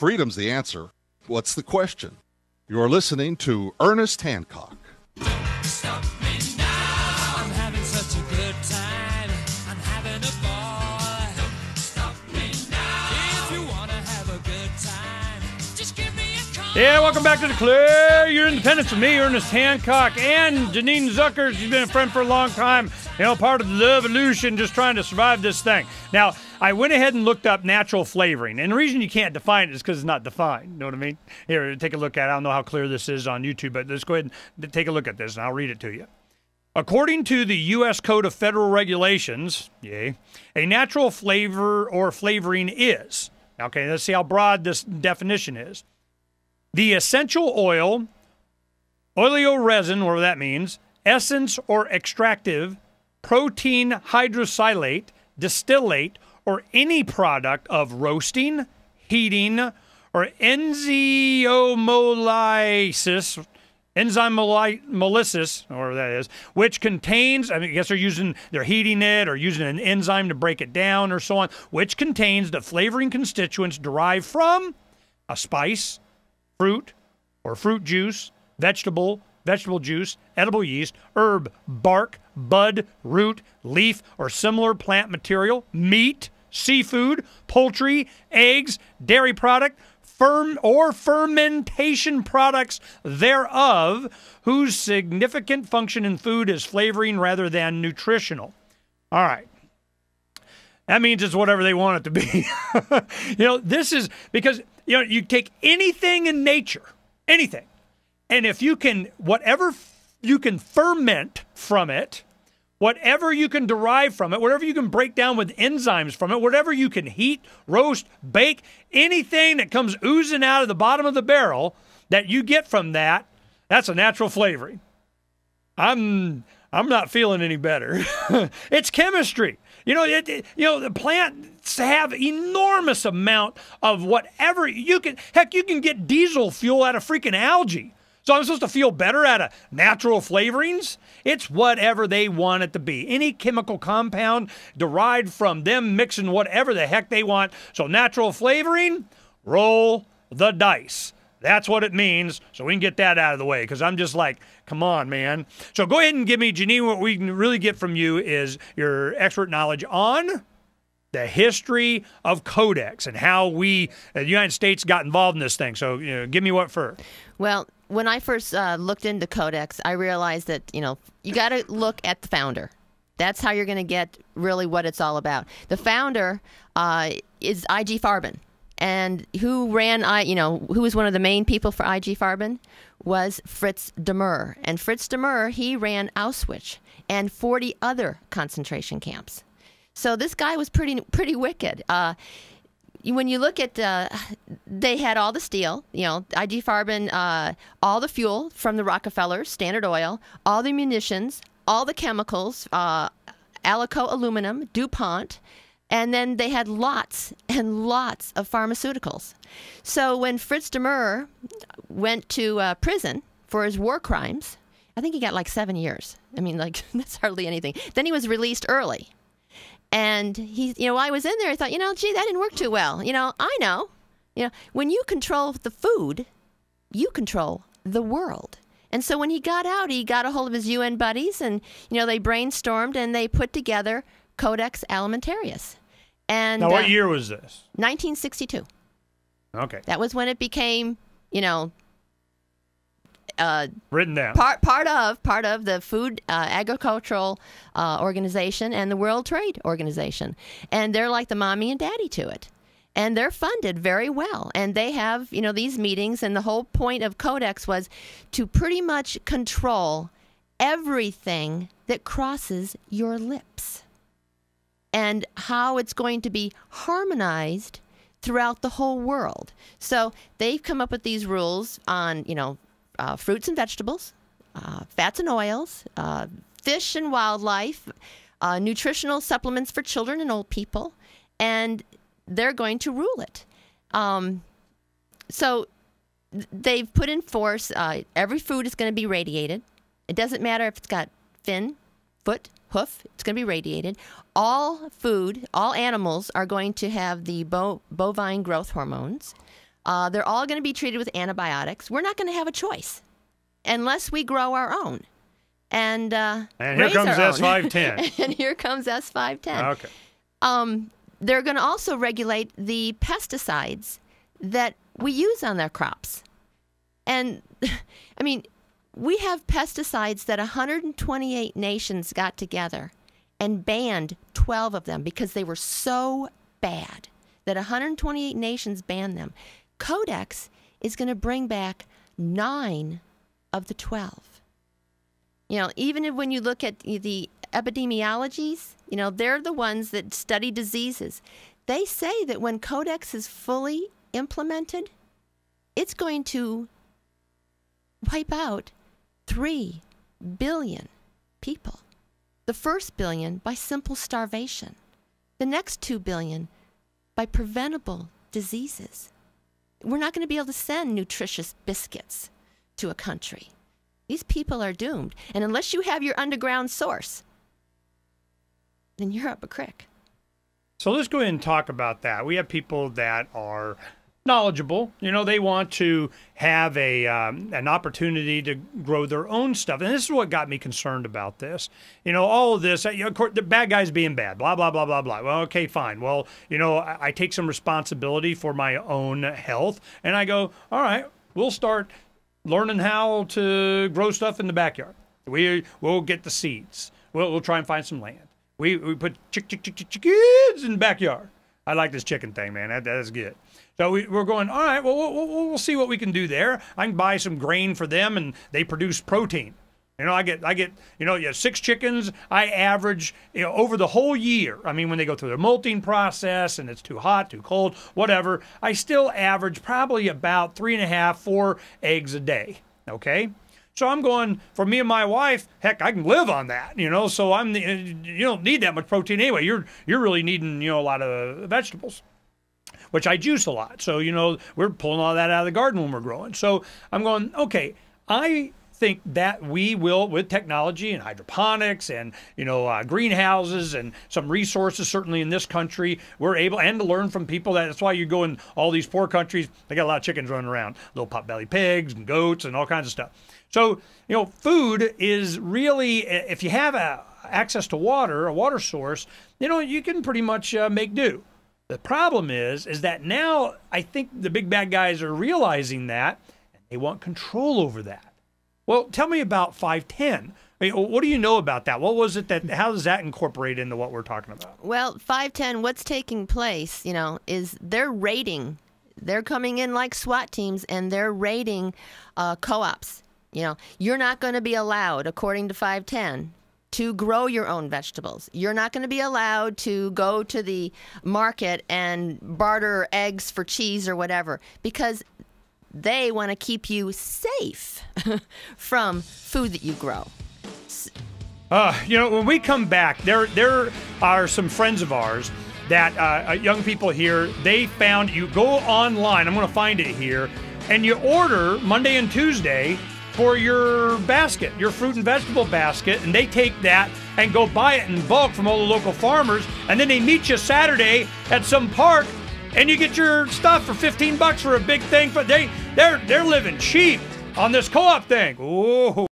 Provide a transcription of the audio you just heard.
Freedom's the answer. What's the question? You're listening to Ernest Hancock. Stop me now. I'm having such a good time. I'm having a ball. Don't stop me now. If you want to have a good time, just give me a call. Yeah, welcome back to Declare Your Independence with me, Ernest Hancock, and Janine Zuckers. She's been a friend for a long time. You know, part of the evolution, just trying to survive this thing. Now, I went ahead and looked up natural flavoring, and the reason you can't define it is because it's not defined. You know what I mean? Here, take a look at it. I don't know how clear this is on YouTube, but let's go ahead and take a look at this, and I'll read it to you. According to the U.S. Code of Federal Regulations, yay, a natural flavor or flavoring is, okay, let's see how broad this definition is. The essential oil, oleoresin, whatever that means, essence or extractive, protein hydrosylate, distillate, or any product of roasting, heating, or enzymolysis, or whatever that is, which contains, I guess they're heating it or using an enzyme to break it down or so on, which contains the flavoring constituents derived from a spice, fruit or fruit juice, vegetable juice, edible yeast, herb, bark, bud, root, leaf, or similar plant material, meat, seafood, poultry, eggs, dairy product, fermentation products thereof, whose significant function in food is flavoring rather than nutritional. All right. That means it's whatever they want it to be. This is because, you take anything in nature, anything, and if you can, whatever you can ferment from it, whatever you can derive from it, whatever you can break down with enzymes from it, whatever you can heat, roast, bake, anything that comes oozing out of the bottom of the barrel that you get from that, that's a natural flavoring. I'm not feeling any better. It's chemistry. The plants have enormous amount of whatever you can. Heck, you can get diesel fuel out of freaking algae. So I'm supposed to feel better out of natural flavorings? It's whatever they want it to be. Any chemical compound derived from them mixing whatever the heck they want. So natural flavoring, roll the dice. That's what it means, so we can get that out of the way, because I'm just like, come on, man. So go ahead and give me, Janine, what we can really get from you is your expert knowledge on the history of Codex and how the United States got involved in this thing. So give me what first. Well, when I first looked into Codex, I realized that, you got to look at the founder. That's how you're going to get really what it's all about. The founder is I.G. Farben. And who was one of the main people for I.G. Farben was Fritz Demmer. And Fritz Demmer, he ran Auschwitz and 40 other concentration camps. So this guy was pretty wicked. When you look at, they had all the steel, I.G. Farben, all the fuel from the Rockefellers, Standard Oil, all the munitions, all the chemicals, Alico aluminum, DuPont, and then they had lots and lots of pharmaceuticals. So when Fritz Demmer went to prison for his war crimes, I think he got like 7 years. That's hardly anything. Then he was released early. And while I was in there, I thought, gee, that didn't work too well. I know. When you control the food, you control the world. And so when he got out, he got a hold of his UN buddies, and, they brainstormed and they put together Codex Alimentarius. And, now, what year was this? 1962. Okay. That was when it became, written down. Part of the Food Agricultural Organization and the World Trade Organization. And they're like the mommy and daddy to it. And they're funded very well. And they have, these meetings. And the whole point of Codex was to pretty much control everything that crosses your lips. And how it's going to be harmonized throughout the whole world. So they've come up with these rules on, fruits and vegetables, fats and oils, fish and wildlife, nutritional supplements for children and old people, and they're going to rule it. So they've put in force, every food is going to be radiated. It doesn't matter if it's got fin, foot, hoof, it's going to be radiated. All food, all animals are going to have the bovine growth hormones. They're all going to be treated with antibiotics. We're not going to have a choice unless we grow our own. And here comes S510. And here comes S510. Okay. They're going to also regulate the pesticides that we use on their crops. And, I mean, we have pesticides that 128 nations got together and banned 12 of them because they were so bad that 128 nations banned them. Codex is going to bring back 9 of the 12. You know, even when you look at the epidemiologies, you know, they're the ones that study diseases. They say that when Codex is fully implemented, it's going to wipe out 3 billion people. The first billion by simple starvation. The next 2 billion by preventable diseases. We're not going to be able to send nutritious biscuits to a country. These people are doomed. And unless you have your underground source, then you're up a creek. So let's go ahead and talk about that. We have people that are knowledgeable. You know, they want to have an opportunity to grow their own stuff. And this is what got me concerned about this. You know, all of this, of course, the bad guys being bad, blah, blah, blah, blah, blah. Well, okay, fine. Well, you know, I take some responsibility for my own health. And I go, all right, we'll start learning how to grow stuff in the backyard. We'll get the seeds. We'll try and find some land. We put chickens in the backyard. I like this chicken thing, man. That's good. So we're going, all right, well, we'll see what we can do there. I can buy some grain for them, and they produce protein. You know, I get, you know, 6 chickens. I average, you know, over the whole year. I mean, when they go through their molting process and it's too hot, too cold, whatever, I still average probably about 3.5, 4 eggs a day. Okay. So I'm going, for me and my wife, heck, I can live on that, you know, so you don't need that much protein anyway. You're really needing, you know, a lot of vegetables, which I juice a lot. So, you know, we're pulling all that out of the garden when we're growing. So I'm going, okay, I think that we will, with technology and hydroponics and, you know, greenhouses and some resources, certainly in this country, we're able, and to learn from people. That's why you go in all these poor countries, they got a lot of chickens running around, little pot-bellied pigs and goats and all kinds of stuff. So, you know, food is really, if you have access to water, a water source, you know, you can pretty much make do. The problem is that now I think the big bad guys are realizing that, and they want control over that. Well, tell me about 510. I mean, what do you know about that? What was it how does that incorporate into what we're talking about? Well, 510, what's taking place, you know, is they're raiding. They're coming in like SWAT teams, and they're raiding co-ops. You know, you're not going to be allowed, according to 510, to grow your own vegetables. You're not going to be allowed to go to the market and barter eggs for cheese or whatever, because they want to keep you safe from food that you grow. You know, when we come back, there are some friends of ours that young people here, they found, you go online, I'm going to find it here, and you order Monday and Tuesday for your basket, your fruit and vegetable basket, and they take that and go buy it in bulk from all the local farmers, and then they meet you Saturday at some park, and you get your stuff for $15 for a big thing. But they're living cheap on this co-op thing. Ooh.